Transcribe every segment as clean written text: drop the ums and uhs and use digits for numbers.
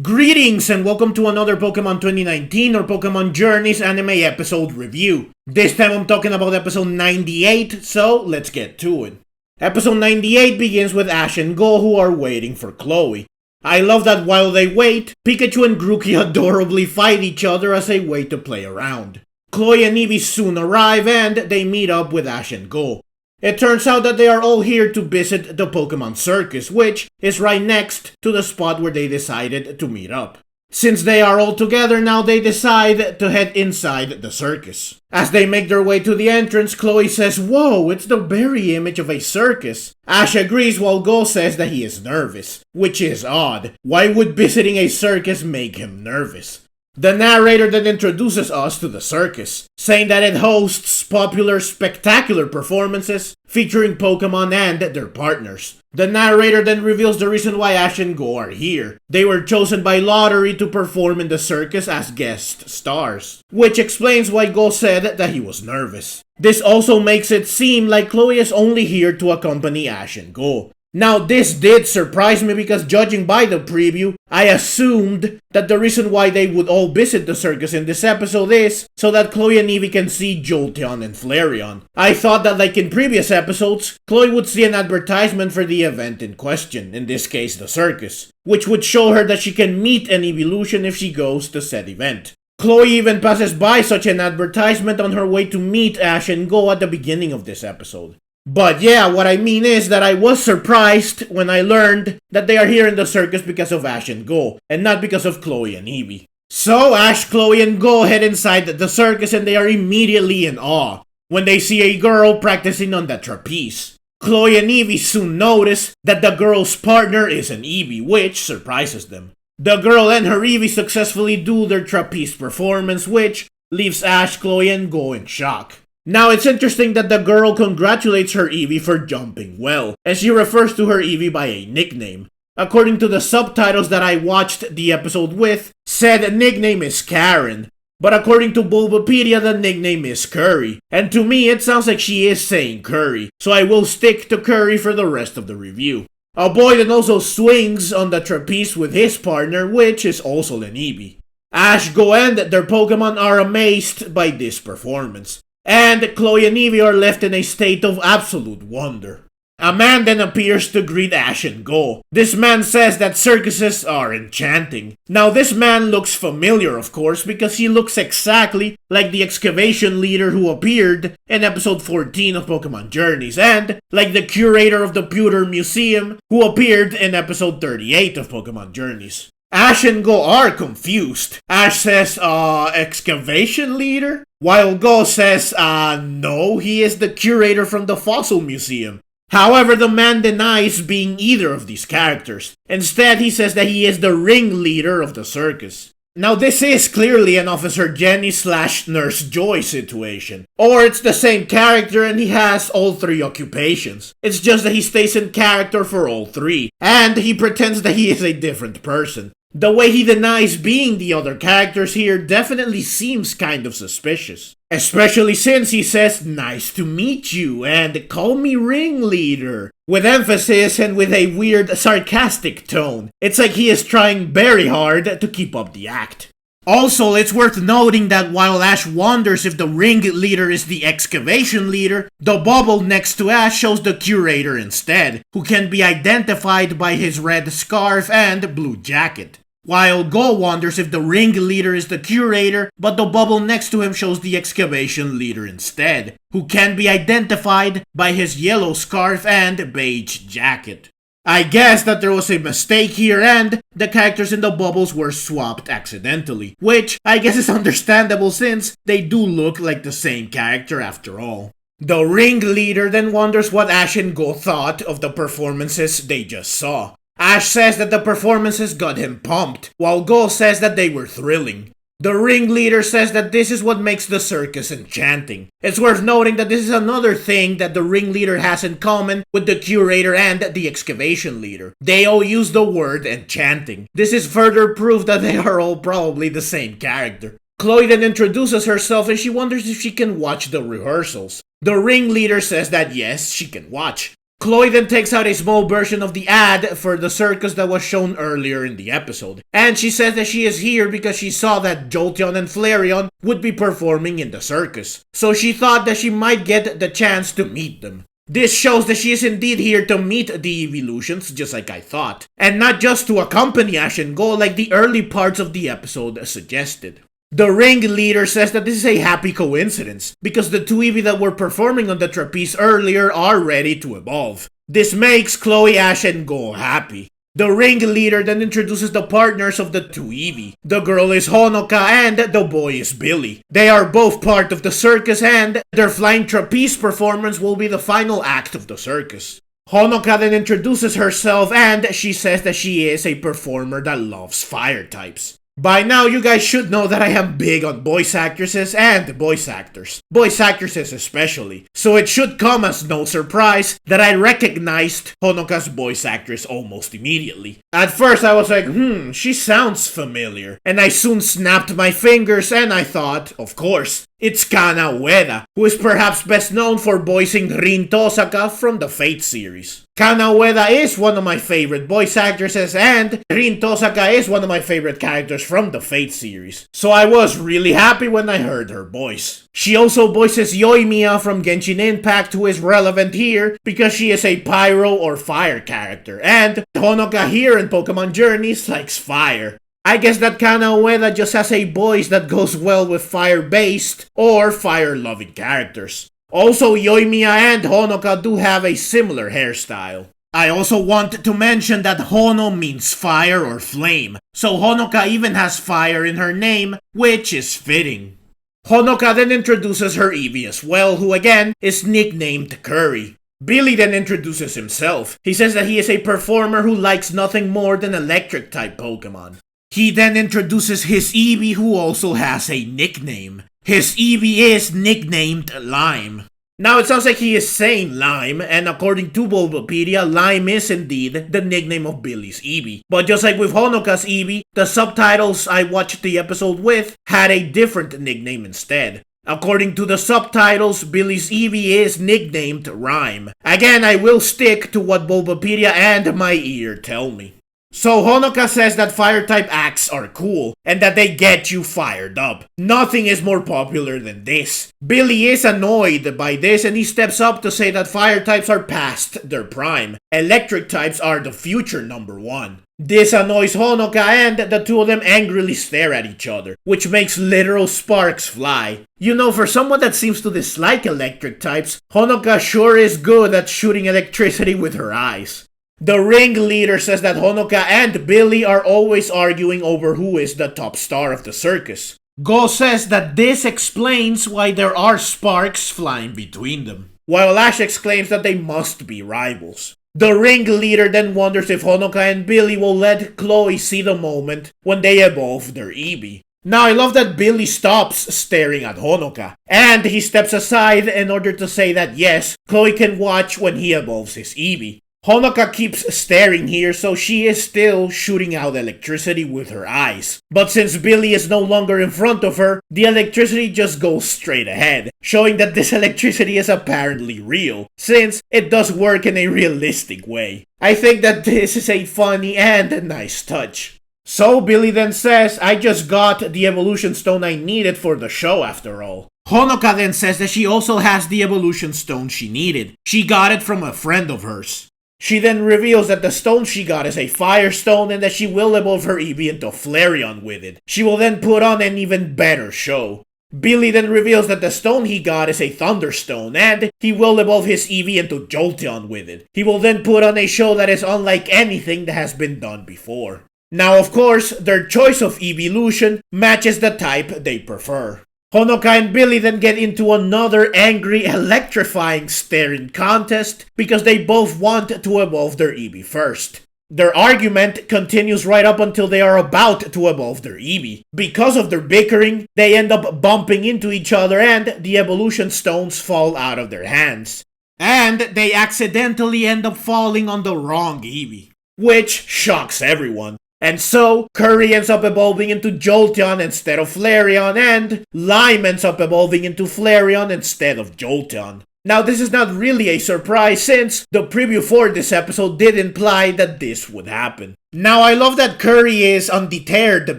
Greetings and welcome to another Pokemon 2019 or Pokemon Journeys anime episode review. This time I'm talking about episode 98, so let's get to it. Episode 98 begins with Ash and Goh who are waiting for Chloe. I love that while they wait, Pikachu and Grookey adorably fight each other as they wait to play around. Chloe and Eevee soon arrive and they meet up with Ash and Goh. It turns out that they are all here to visit the Pokemon Circus, which is right next to the spot where they decided to meet up. Since they are all together now, they decide to head inside the circus. As they make their way to the entrance, Chloe says, "Whoa, it's the very image of a circus." Ash agrees while Goh says that he is nervous, which is odd. Why would visiting a circus make him nervous? The narrator then introduces us to the circus, saying that it hosts popular spectacular performances featuring Pokemon and their partners. The narrator then reveals the reason why Ash and Goh are here. They were chosen by lottery to perform in the circus as guest stars, which explains why Goh said that he was nervous. This also makes it seem like Chloe is only here to accompany Ash and Goh. Now this did surprise me because judging by the preview, I assumed that the reason why they would all visit the circus in this episode is so that Chloe and Eevee can see Jolteon and Flareon. I thought that like in previous episodes, Chloe would see an advertisement for the event in question, in this case the circus, which would show her that she can meet an evolution if she goes to said event. Chloe even passes by such an advertisement on her way to meet Ash and Goh at the beginning of this episode. But yeah, what I mean is that I was surprised when I learned that they are here in the circus because of Ash and Goh, and not because of Chloe and Eevee. So Ash, Chloe, and Goh head inside the circus and they are immediately in awe when they see a girl practicing on the trapeze. Chloe and Eevee soon notice that the girl's partner is an Eevee, which surprises them. The girl and her Eevee successfully do their trapeze performance, which leaves Ash, Chloe, and Goh in shock. Now it's interesting that the girl congratulates her Eevee for jumping well, and she refers to her Eevee by a nickname. According to the subtitles that I watched the episode with, said nickname is Karen, but according to Bulbapedia the nickname is Curry, and to me it sounds like she is saying Curry, so I will stick to Curry for the rest of the review. A boy then also swings on the trapeze with his partner, which is also an Eevee. Ash, Goh, and their Pokemon are amazed by this performance. And Chloe and Eevee are left in a state of absolute wonder. A man then appears to greet Ash and Goh. This man says that circuses are enchanting. Now this man looks familiar of course because he looks exactly like the excavation leader who appeared in episode 14 of Pokemon Journeys and like the curator of the Pewter Museum who appeared in episode 38 of Pokemon Journeys. Ash and Goh are confused. Ash says, excavation leader? While Goh says, no, he is the curator from the Fossil Museum. However, the man denies being either of these characters. Instead, he says that he is the ringleader of the circus. Now this is clearly an Officer Jenny / Nurse Joy situation. Or it's the same character and he has all three occupations. It's just that he stays in character for all three. And he pretends that he is a different person. The way he denies being the other characters here definitely seems kind of suspicious. Especially since he says, "Nice to meet you," and "Call me ringleader," with emphasis and with a weird sarcastic tone. It's like he is trying very hard to keep up the act. Also, it's worth noting that while Ash wonders if the ringleader is the excavation leader, the bubble next to Ash shows the curator instead, who can be identified by his red scarf and blue jacket. While Goh wonders if the ringleader is the curator, but the bubble next to him shows the excavation leader instead, who can be identified by his yellow scarf and beige jacket. I guess that there was a mistake here and the characters in the bubbles were swapped accidentally, which I guess is understandable since they do look like the same character after all. The ringleader then wonders what Ash and Goh thought of the performances they just saw. Ash says that the performances got him pumped, while Goh says that they were thrilling. The ringleader says that this is what makes the circus enchanting. It's worth noting that this is another thing that the ringleader has in common with the curator and the excavation leader. They all use the word enchanting. This is further proof that they are all probably the same character. Chloe then introduces herself and she wonders if she can watch the rehearsals. The ringleader says that yes, she can watch. Chloe then takes out a small version of the ad for the circus that was shown earlier in the episode, and she says that she is here because she saw that Jolteon and Flareon would be performing in the circus, so she thought that she might get the chance to meet them. This shows that she is indeed here to meet the evolutions, just like I thought, and not just to accompany Ash and Goh like the early parts of the episode suggested. The ringleader says that this is a happy coincidence, because the two Eevee that were performing on the trapeze earlier are ready to evolve. This makes Chloe, Ash, and Goh happy. The ringleader then introduces the partners of the two Eevee. The girl is Honoka and the boy is Billy. They are both part of the circus and their flying trapeze performance will be the final act of the circus. Honoka then introduces herself and she says that she is a performer that loves fire types. By now, you guys should know that I am big on voice actresses and voice actors. Voice actresses especially. So it should come as no surprise that I recognized Honoka's voice actress almost immediately. At first I was like, she sounds familiar. And I soon snapped my fingers and I thought, of course, it's Kana Ueda, who is perhaps best known for voicing Rin Tosaka from the Fate series. Kana Ueda is one of my favorite voice actresses and Rin Tosaka is one of my favorite characters from the Fate series. So I was really happy when I heard her voice. She also voices Yoimiya from Genshin Impact, who is relevant here because she is a pyro or fire character, and Honoka here in Pokemon Journeys likes fire. I guess that Kana Ueda just has a voice that goes well with fire-based or fire-loving characters. Also, Yoimiya and Honoka do have a similar hairstyle. I also want to mention that Hono means fire or flame, so Honoka even has fire in her name, which is fitting. Honoka then introduces her Eevee as well, who again is nicknamed Curry. Billy then introduces himself. He says that he is a performer who likes nothing more than electric-type Pokemon. He then introduces his Eevee, who also has a nickname. His Eevee is nicknamed Lime. Now it sounds like he is saying Lime, and according to Bulbapedia, Lime is indeed the nickname of Billy's Eevee. But just like with Honoka's Eevee, the subtitles I watched the episode with had a different nickname instead. According to the subtitles, Billy's Eevee is nicknamed Rhyme. Again, I will stick to what Bulbapedia and my ear tell me. So Honoka says that fire-type acts are cool, and that they get you fired up. Nothing is more popular than this. Billy is annoyed by this and he steps up to say that fire types are past their prime. Electric types are the future #1. This annoys Honoka and the two of them angrily stare at each other, which makes literal sparks fly. You know, for someone that seems to dislike electric types, Honoka sure is good at shooting electricity with her eyes. The ringleader says that Honoka and Billy are always arguing over who is the top star of the circus. Goh says that this explains why there are sparks flying between them, while Ash exclaims that they must be rivals. The ringleader then wonders if Honoka and Billy will let Chloe see the moment when they evolve their Eevee. Now I love that Billy stops staring at Honoka, and he steps aside in order to say that yes, Chloe can watch when he evolves his Eevee. Honoka keeps staring here, so she is still shooting out electricity with her eyes. But since Billy is no longer in front of her, the electricity just goes straight ahead, showing that this electricity is apparently real, since it does work in a realistic way. I think that this is a funny and a nice touch. So Billy then says, I just got the evolution stone I needed for the show after all. Honoka then says that she also has the evolution stone she needed. She got it from a friend of hers. She then reveals that the stone she got is a fire stone and that she will evolve her Eevee into Flareon with it. She will then put on an even better show. Billy then reveals that the stone he got is a Thunderstone and he will evolve his Eevee into Jolteon with it. He will then put on a show that is unlike anything that has been done before. Now of course, their choice of evolution matches the type they prefer. Honoka and Billy then get into another angry, electrifying staring contest because they both want to evolve their Eevee first. Their argument continues right up until they are about to evolve their Eevee. Because of their bickering, they end up bumping into each other and the evolution stones fall out of their hands. And they accidentally end up falling on the wrong Eevee, which shocks everyone. And so, Curry ends up evolving into Jolteon instead of Flareon, and Lime ends up evolving into Flareon instead of Jolteon. Now, this is not really a surprise since the preview for this episode did imply that this would happen. Now, I love that Curry is undeterred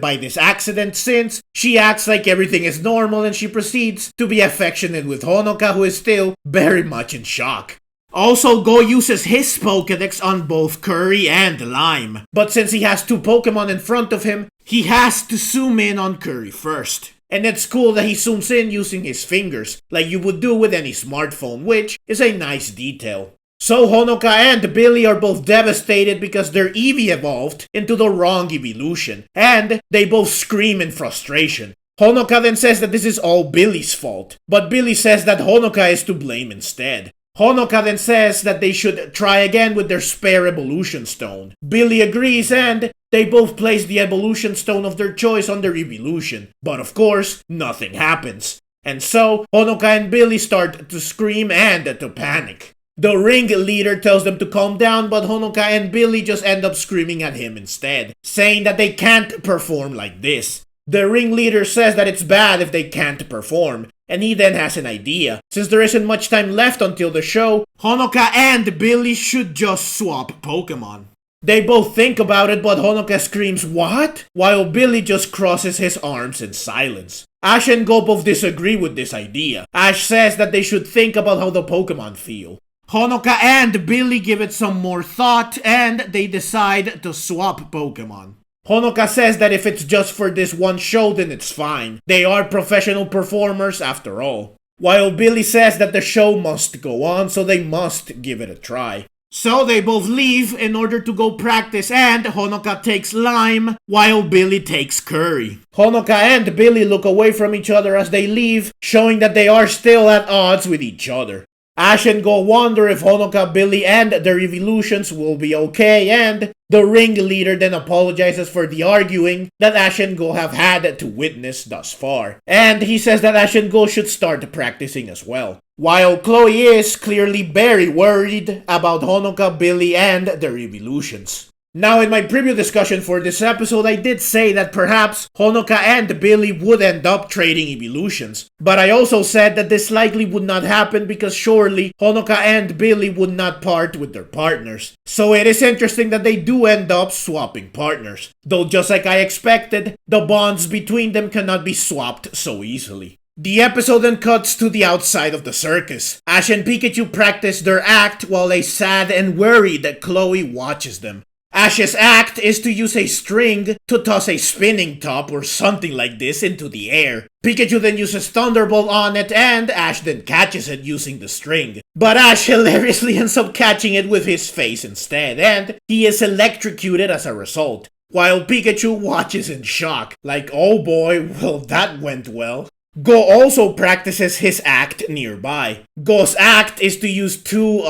by this accident since she acts like everything is normal and she proceeds to be affectionate with Honoka, who is still very much in shock. Also, Goh uses his Pokédex on both Curry and Lime, but since he has two Pokemon in front of him, he has to zoom in on Curry first. And it's cool that he zooms in using his fingers, like you would do with any smartphone, which is a nice detail. So Honoka and Billy are both devastated because their Eevee evolved into the wrong evolution, and they both scream in frustration. Honoka then says that this is all Billy's fault, but Billy says that Honoka is to blame instead. Honoka then says that they should try again with their spare evolution stone. Billy agrees and they both place the evolution stone of their choice on their evolution. But of course, nothing happens. And so, Honoka and Billy start to scream and to panic. The ringleader tells them to calm down, but Honoka and Billy just end up screaming at him instead, saying that they can't perform like this. The ringleader says that it's bad if they can't perform, and he then has an idea. Since there isn't much time left until the show, Honoka and Billy should just swap Pokemon. They both think about it, but Honoka screams, "What?" while Billy just crosses his arms in silence. Ash and Goh both disagree with this idea. Ash says that they should think about how the Pokemon feel. Honoka and Billy give it some more thought, and they decide to swap Pokemon. Honoka says that if it's just for this one show, then it's fine. They are professional performers after all. While Billy says that the show must go on, so they must give it a try. So they both leave in order to go practice, and Honoka takes Lime while Billy takes Curry. Honoka and Billy look away from each other as they leave, showing that they are still at odds with each other. Ash and Goh wonder if Honoka, Billy, and their evolutions will be okay, and the ringleader then apologizes for the arguing that Ash and Goh have had to witness thus far. And he says that Ash and Goh should start practicing as well. While Chloe is clearly very worried about Honoka, Billy, and their evolutions. Now, in my preview discussion for this episode, I did say that perhaps Honoka and Billy would end up trading evolutions. But I also said that this likely would not happen because surely Honoka and Billy would not part with their partners. So it is interesting that they do end up swapping partners. Though just like I expected, the bonds between them cannot be swapped so easily. The episode then cuts to the outside of the circus. Ash and Pikachu practice their act while a sad and worried Chloe watches them. Ash's act is to use a string to toss a spinning top or something like this into the air. Pikachu then uses Thunderbolt on it and Ash then catches it using the string. But Ash hilariously ends up catching it with his face instead, and he is electrocuted as a result. While Pikachu watches in shock, like, oh boy, well that went well. Goh also practices his act nearby. Goh's act is to use two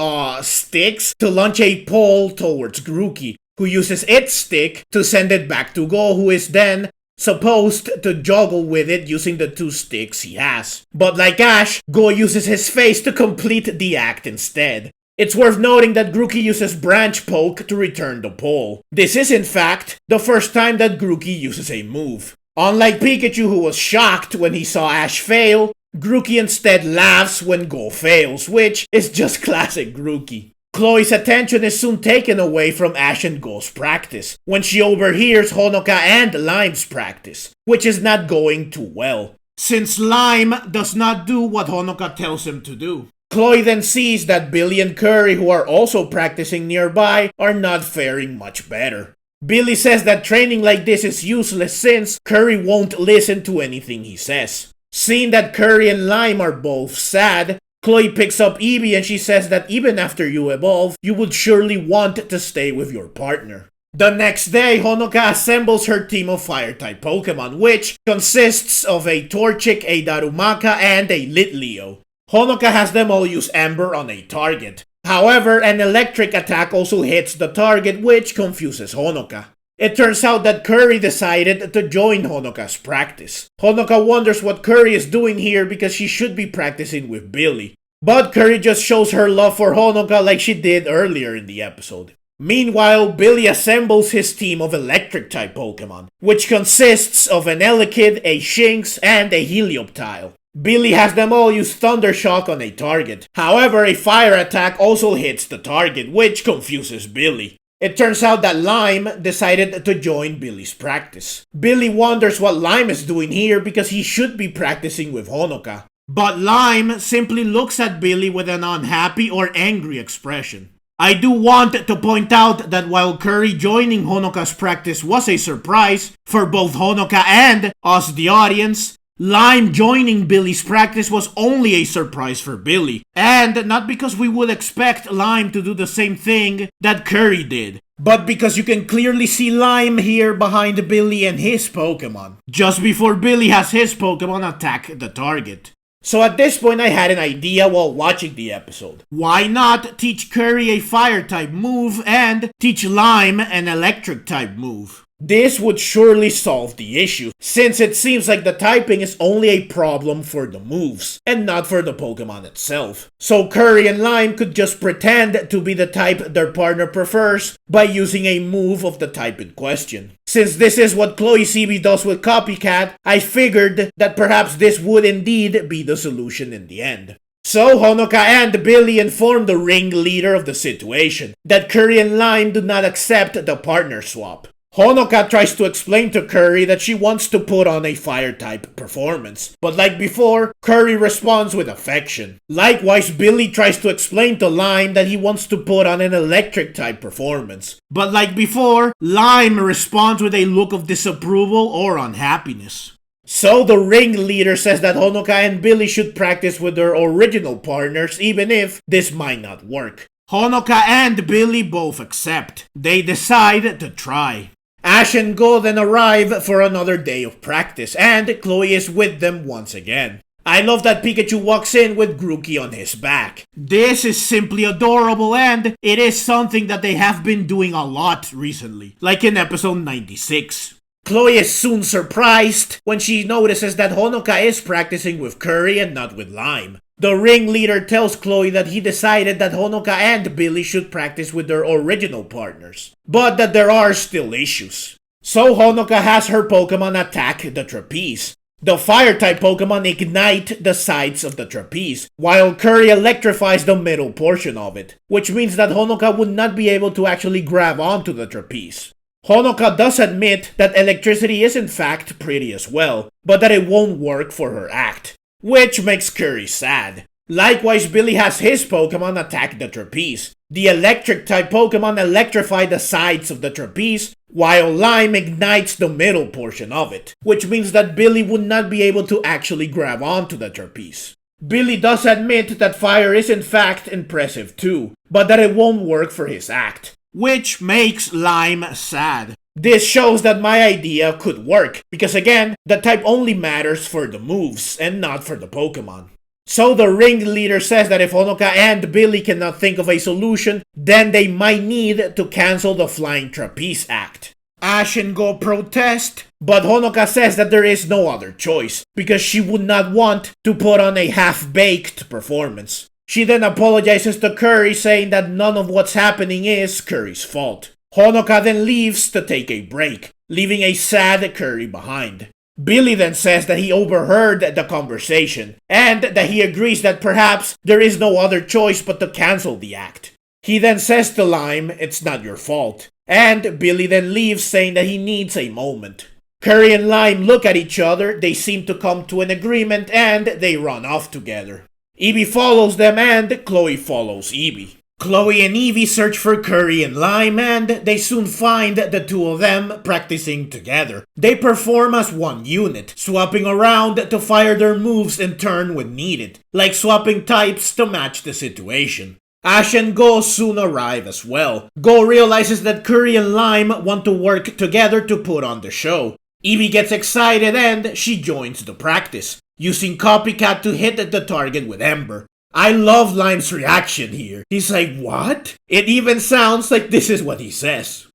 sticks to launch a pole towards Grookey, who uses its stick to send it back to Goh, who is then supposed to juggle with it using the two sticks he has. But like Ash, Goh uses his face to complete the act instead. It's worth noting that Grookey uses Branch Poke to return the pole. This is in fact the first time that Grookey uses a move. Unlike Pikachu, who was shocked when he saw Ash fail, Grookey instead laughs when Goh fails, which is just classic Grookey. Chloe's attention is soon taken away from Ash and Goh's practice, when she overhears Honoka and Lime's practice, which is not going too well, since Lime does not do what Honoka tells him to do. Chloe then sees that Billy and Curry, who are also practicing nearby, are not faring much better. Billy says that training like this is useless since Curry won't listen to anything he says. Seeing that Curry and Lime are both sad, Chloe picks up Eevee and she says that even after you evolve, you would surely want to stay with your partner. The next day, Honoka assembles her team of Fire-type Pokemon, which consists of a Torchic, a Darumaka, and a Litleo. Honoka has them all use Ember on a target. However, an electric attack also hits the target, which confuses Honoka. It turns out that Curry decided to join Honoka's practice. Honoka wonders what Curry is doing here because she should be practicing with Billy. But Curry just shows her love for Honoka like she did earlier in the episode. Meanwhile, Billy assembles his team of electric-type Pokemon, which consists of an Elekid, a Shinx, and a Helioptile. Billy has them all use Thunder Shock on a target. However, a fire attack also hits the target, which confuses Billy. It turns out that Lime decided to join Billy's practice. Billy wonders what Lime is doing here because he should be practicing with Honoka. But Lime simply looks at Billy with an unhappy or angry expression. I do want to point out that while Curry joining Honoka's practice was a surprise for both Honoka and us the audience, Lime joining Billy's practice was only a surprise for Billy, and not because we would expect Lime to do the same thing that Curry did, but because you can clearly see Lime here behind Billy and his Pokemon, just before Billy has his Pokemon attack the target. So at this point I had an idea while watching the episode. Why not teach Curry a fire-type move and teach Lime an electric-type move? This would surely solve the issue, since it seems like the typing is only a problem for the moves, and not for the Pokemon itself. So Curry and Lime could just pretend to be the type their partner prefers by using a move of the type in question. Since this is what Chloe's Eevee does with Copycat, I figured that perhaps this would indeed be the solution in the end. So Honoka and Billy inform the ringleader of the situation, that Curry and Lime do not accept the partner swap. Honoka tries to explain to Curry that she wants to put on a fire-type performance, but like before, Curry responds with affection. Likewise, Billy tries to explain to Lime that he wants to put on an electric-type performance, but like before, Lime responds with a look of disapproval or unhappiness. So the ringleader says that Honoka and Billy should practice with their original partners even if this might not work. Honoka and Billy both accept. They decide to try. Ash and Goh then arrive for another day of practice, and Chloe is with them once again. I love that Pikachu walks in with Grookey on his back. This is simply adorable, and it is something that they have been doing a lot recently, like in episode 96. Chloe is soon surprised when she notices that Honoka is practicing with Curry and not with Lime. The ringleader tells Chloe that he decided that Honoka and Billy should practice with their original partners, but that there are still issues. So Honoka has her Pokemon attack the trapeze. The Fire-type Pokemon ignite the sides of the trapeze, while Curry electrifies the middle portion of it, which means that Honoka would not be able to actually grab onto the trapeze. Honoka does admit that electricity is in fact pretty as well, but that it won't work for her act, which makes Curry sad. Likewise, Billy has his Pokemon attack the trapeze. The electric-type Pokemon electrify the sides of the trapeze, while Lime ignites the middle portion of it, which means that Billy would not be able to actually grab onto the trapeze. Billy does admit that fire is in fact impressive too, but that it won't work for his act, which makes Lime sad. This shows that my idea could work, because again, the type only matters for the moves and not for the Pokemon. So the ringleader says that if Honoka and Billy cannot think of a solution, then they might need to cancel the Flying Trapeze Act. Ash and Goh protest, but Honoka says that there is no other choice, because she would not want to put on a half-baked performance. She then apologizes to Curry, saying that none of what's happening is Curry's fault. Honoka then leaves to take a break, leaving a sad Curry behind. Billy then says that he overheard the conversation, and that he agrees that perhaps there is no other choice but to cancel the act. He then says to Lime, "It's not your fault," and Billy then leaves saying that he needs a moment. Curry and Lime look at each other, they seem to come to an agreement, and they run off together. Eevee follows them and Chloe follows Eevee. Chloe and Eevee search for Curry and Lime, and they soon find the two of them practicing together. They perform as one unit, swapping around to fire their moves in turn when needed, like swapping types to match the situation. Ash and Goh soon arrive as well. Goh realizes that Curry and Lime want to work together to put on the show. Eevee gets excited and she joins the practice, using Copycat to hit the target with Ember. I love Lime's reaction here. He's like, what? It even sounds like this is what he says.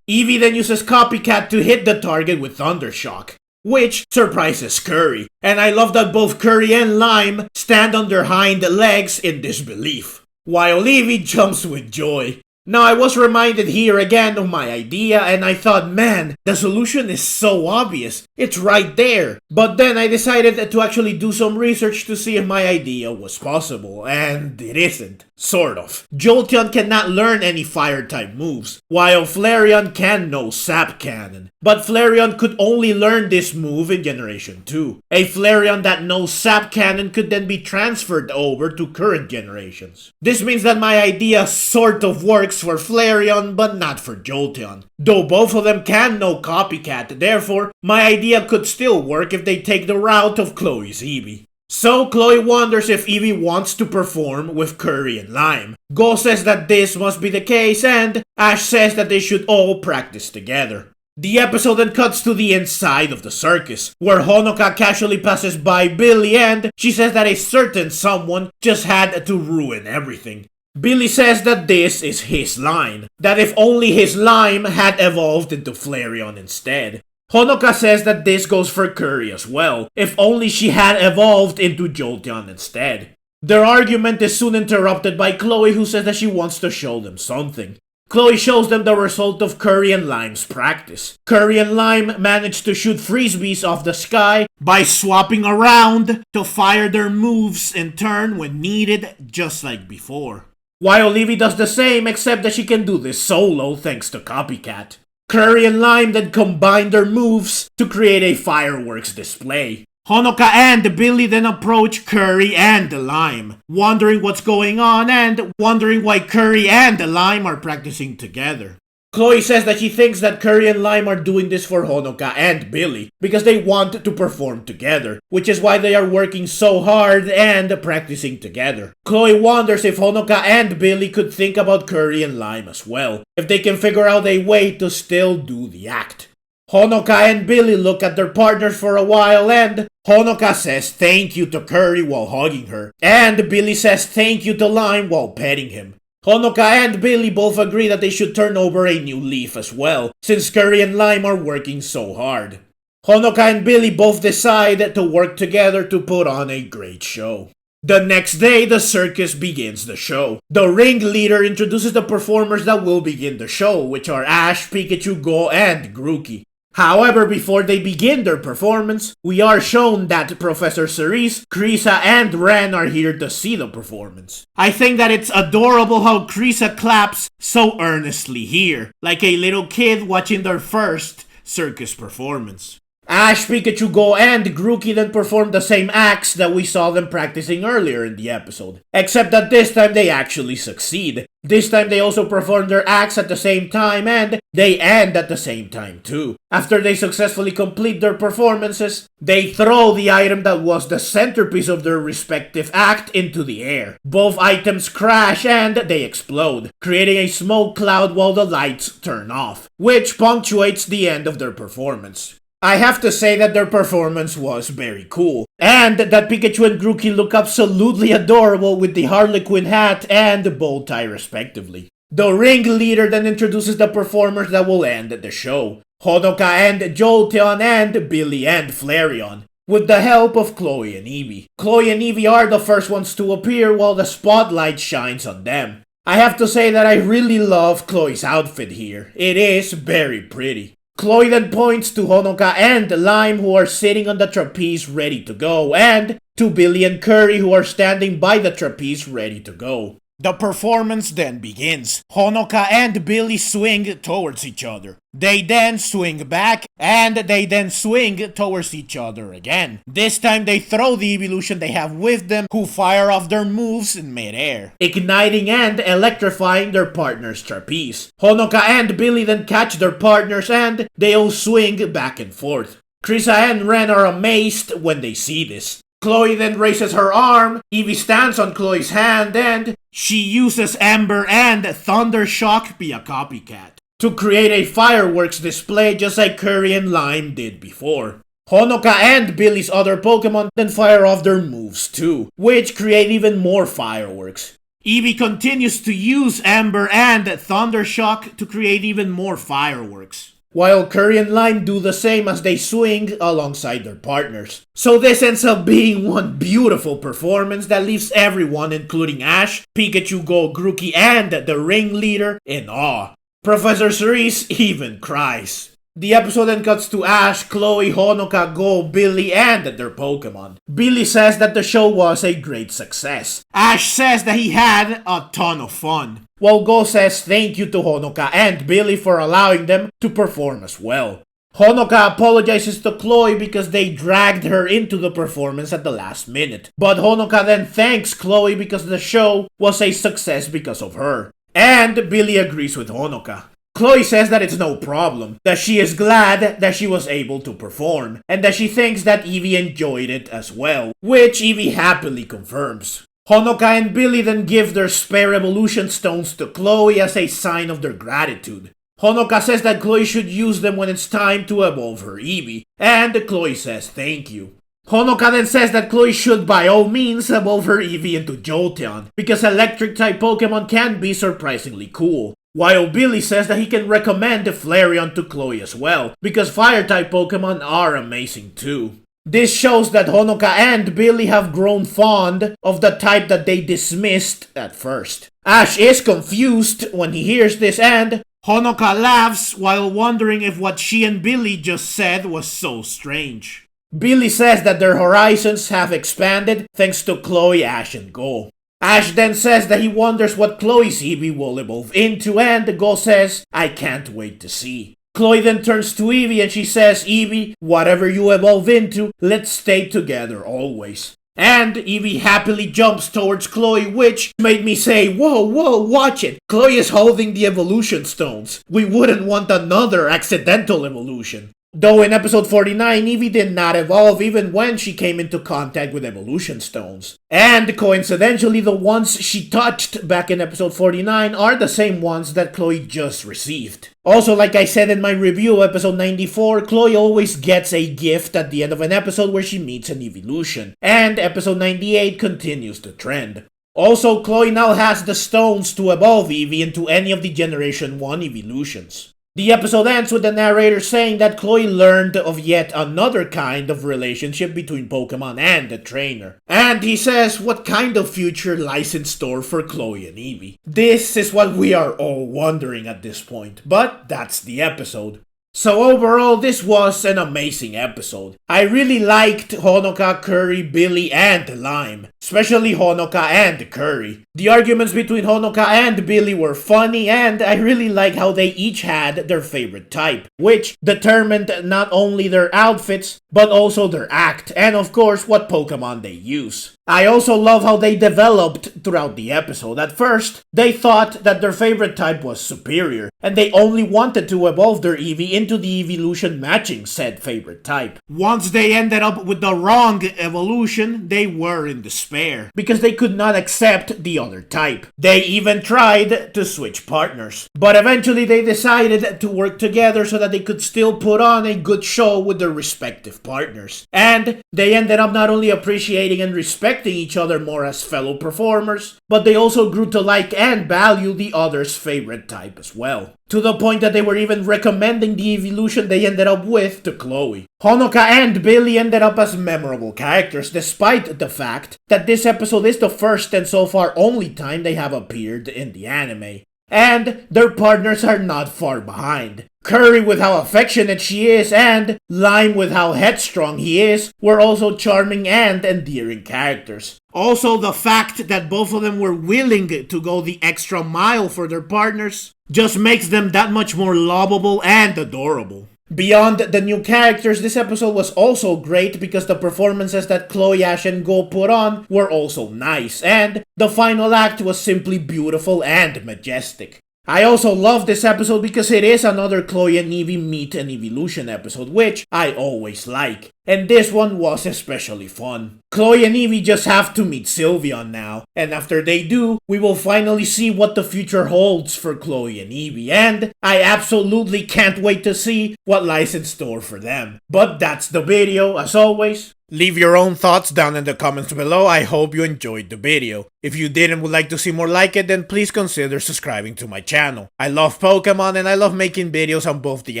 Eevee then uses Copycat to hit the target with Thunder Shock, which surprises Curry. And I love that both Curry and Lime stand on their hind legs in disbelief, while Eevee jumps with joy. Now, I was reminded here again of my idea, and I thought, man, the solution is so obvious. It's right there. But then I decided to actually do some research to see if my idea was possible, and it isn't. Sort of. Jolteon cannot learn any fire-type moves, while Flareon can know Sap Cannon. But Flareon could only learn this move in Generation 2. A Flareon that knows Sap Cannon could then be transferred over to current generations. This means that my idea sort of works for Flareon, but not for Jolteon. Though both of them can know Copycat, therefore, my idea could still work if they take the route of Chloe's Eevee. So Chloe wonders if Eevee wants to perform with Curry and Lime. Goh says that this must be the case, and Ash says that they should all practice together. The episode then cuts to the inside of the circus, where Honoka casually passes by Billy and she says that a certain someone just had to ruin everything. Billy says that this is his line, that if only his Lime had evolved into Flareon instead. Honoka says that this goes for Curry as well, if only she had evolved into Jolteon instead. Their argument is soon interrupted by Chloe, who says that she wants to show them something. Chloe shows them the result of Curry and Lime's practice. Curry and Lime managed to shoot frisbees off the sky by swapping around to fire their moves in turn when needed, just like before. While Eevee does the same, except that she can do this solo thanks to Copycat. Curry and Lime then combine their moves to create a fireworks display. Honoka and Billy then approach Curry and Lime, wondering what's going on and wondering why Curry and Lime are practicing together. Chloe says that she thinks that Curry and Lime are doing this for Honoka and Billy because they want to perform together, which is why they are working so hard and practicing together. Chloe wonders if Honoka and Billy could think about Curry and Lime as well, if they can figure out a way to still do the act. Honoka and Billy look at their partners for a while and Honoka says thank you to Curry while hugging her, and Billy says thank you to Lime while petting him. Honoka and Billy both agree that they should turn over a new leaf as well, since Curry and Lime are working so hard. Honoka and Billy both decide to work together to put on a great show. The next day, the circus begins the show. The ringleader introduces the performers that will begin the show, which are Ash, Pikachu, Goh, and Grookey. However, before they begin their performance, we are shown that Professor Cerise, Krisa, and Ren are here to see the performance. I think that it's adorable how Krisa claps so earnestly here, like a little kid watching their first circus performance. Ash, Pikachu, Goh, and Grookey then perform the same acts that we saw them practicing earlier in the episode. Except that this time they actually succeed. This time they also perform their acts at the same time and they end at the same time too. After they successfully complete their performances, they throw the item that was the centerpiece of their respective act into the air. Both items crash and they explode, creating a smoke cloud while the lights turn off, which punctuates the end of their performance. I have to say that their performance was very cool, and that Pikachu and Grookey look absolutely adorable with the Harlequin hat and the bow tie respectively. The ringleader then introduces the performers that will end the show, Honoka and Jolteon and Billy and Flareon, with the help of Chloe and Eevee. Chloe and Eevee are the first ones to appear while the spotlight shines on them. I have to say that I really love Chloe's outfit here. It is very pretty. Chloe then points to Honoka and Lime who are sitting on the trapeze ready to go, and to Billy and Curry who are standing by the trapeze ready to go. The performance then begins. Honoka and Billy swing towards each other. They then swing back, and they then swing towards each other again. This time they throw the evolution they have with them, who fire off their moves in midair, igniting and electrifying their partner's trapeze. Honoka and Billy then catch their partners and they all swing back and forth. Krisa and Ren are amazed when they see this. Chloe then raises her arm, Eevee stands on Chloe's hand, and she uses Ember and Thunder Shock via Copycat to create a fireworks display just like Curry and Lime did before. Honoka and Billy's other Pokemon then fire off their moves too, which create even more fireworks. Eevee continues to use Ember and Thunder Shock to create even more fireworks. while Curry and Lime do the same as they swing alongside their partners. So this ends up being one beautiful performance that leaves everyone, including Ash, Pikachu, Go, Grookey, and the ringleader, in awe. Professor Cerise even cries. The episode then cuts to Ash, Chloe, Honoka, Go, Billy, and their Pokemon. Billy says that the show was a great success. Ash says that he had a ton of fun, while Go says thank you to Honoka and Billy for allowing them to perform as well. Honoka apologizes to Chloe because they dragged her into the performance at the last minute, but Honoka then thanks Chloe because the show was a success because of her. And Billy agrees with Honoka. Chloe says that it's no problem, that she is glad that she was able to perform, and that she thinks that Eevee enjoyed it as well, which Eevee happily confirms. Honoka and Billy then give their spare evolution stones to Chloe as a sign of their gratitude. Honoka says that Chloe should use them when it's time to evolve her Eevee, and Chloe says thank you. Honoka then says that Chloe should by all means evolve her Eevee into Jolteon, because electric-type Pokemon can be surprisingly cool. While Billy says that he can recommend the Flareon to Chloe as well, because fire-type Pokemon are amazing too. This shows that Honoka and Billy have grown fond of the type that they dismissed at first. Ash is confused when he hears this, and Honoka laughs while wondering if what she and Billy just said was so strange. Billy says that their horizons have expanded thanks to Chloe, Ash, and Goh. Ash then says that he wonders what Chloe's Eevee will evolve into, and Goh says, I can't wait to see. Chloe then turns to Eevee and she says, Eevee, whatever you evolve into, let's stay together always. And Eevee happily jumps towards Chloe, which made me say, whoa, watch it. Chloe is holding the evolution stones. We wouldn't want another accidental evolution. Though in episode 49, Eevee did not evolve even when she came into contact with evolution stones. And coincidentally, the ones she touched back in episode 49 are the same ones that Chloe just received. Also, like I said in my review, episode 94, Chloe always gets a gift at the end of an episode where she meets an evolution. And episode 98 continues the trend. Also, Chloe now has the stones to evolve Eevee into any of the Generation 1 evolutions. The episode ends with the narrator saying that Chloe learned of yet another kind of relationship between Pokemon and the trainer. And he says what kind of future lies in store for Chloe and Eevee. This is what we are all wondering at this point, but that's the episode. So overall, this was an amazing episode. I really liked Honoka, Curry, Billy, and Lime. Especially Honoka and Curry. The arguments between Honoka and Billy were funny, and I really like how they each had their favorite type, which determined not only their outfits, but also their act, and of course what Pokemon they use. I also love how they developed throughout the episode. At first, they thought that their favorite type was superior, and they only wanted to evolve their Eevee into the evolution matching said favorite type. Once they ended up with the wrong evolution, they were in despair, because they could not accept the other type. They even tried to switch partners, but eventually they decided to work together so that they could still put on a good show with their respective partners. And they ended up not only appreciating and respecting each other more as fellow performers, but they also grew to like and value the other's favorite type as well. To the point that they were even recommending the evolution they ended up with to Chloe. Honoka and Billy ended up as memorable characters, despite the fact that this episode is the first and so far only time they have appeared in the anime. And their partners are not far behind. Curry, with how affectionate she is, and Lime, with how headstrong he is, were also charming and endearing characters. Also, the fact that both of them were willing to go the extra mile for their partners just makes them that much more lovable and adorable. Beyond the new characters, this episode was also great because the performances that Chloe, Ash, and Goh put on were also nice, and the final act was simply beautiful and majestic. I also love this episode because it is another Chloe and Eevee meet an evolution episode, which I always like. and this one was especially fun. Chloe and Eevee just have to meet Sylveon now, and after they do, we will finally see what the future holds for Chloe and Eevee, and I absolutely can't wait to see what lies in store for them. But that's the video, as always. Leave your own thoughts down in the comments below. I hope you enjoyed the video. If you did and would like to see more like it, then please consider subscribing to my channel. I love Pokemon and I love making videos on both the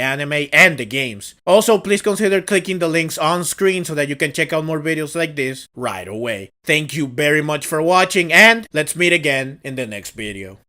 anime and the games. Also, please consider clicking the links on screen so that you can check out more videos like this right away. Thank you very much for watching, and let's meet again in the next video.